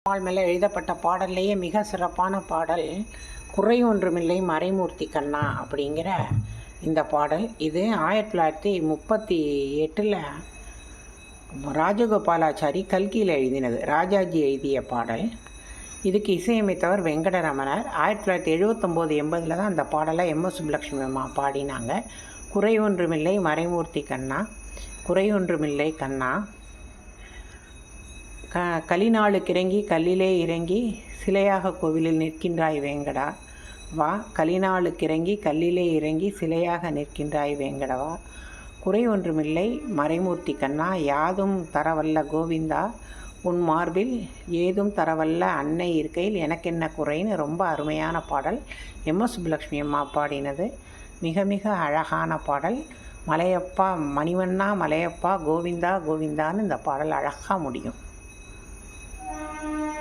மேலே எழுதப்பட்ட பாடல்லையே மிக சிறப்பான பாடல் குறை ஒன்றுமில்லை மறைமூர்த்தி கண்ணா அப்படிங்கிற இந்த பாடல். இது 1938 ராஜகோபாலாச்சாரி கல்கியில் எழுதினது. ராஜாஜி எழுதிய பாடல். இதுக்கு இசையமைத்தவர் வெங்கடரமணர். 1979-80 தான் அந்த பாடலை எம்.எஸ். சுப்புலட்சுமி அம்மா பாடினாங்க. குறை ஒன்றுமில்லை மறைமூர்த்தி கண்ணா, குறை ஒன்றுமில்லை கண்ணா, கலிநாளுக்கிறங்கி கல்லிலே இறங்கி சிலையாக கோவிலில் நிற்கின்றாய் வேங்கடா வா, கலிநாளுக்கிறங்கி கல்லிலே இறங்கி சிலையாக நிற்கின்றாய் வேங்கடவா, குறை ஒன்றுமில்லை மறைமூர்த்தி கண்ணா, யாதும் தரவல்ல கோவிந்தா உன் மார்பில் ஏதும் தரவல்ல அன்னை இருக்கையில் எனக்கென்ன குறைன்னு ரொம்ப அருமையான பாடல். எம்.எஸ். சுப்புலட்சுமி அம்மா பாடினது. மிக மிக அழகான பாடல். மலையப்பா மணிவண்ணா மலையப்பா கோவிந்தா கோவிந்தான்னு இந்த பாடல் அழகாக முடியும்.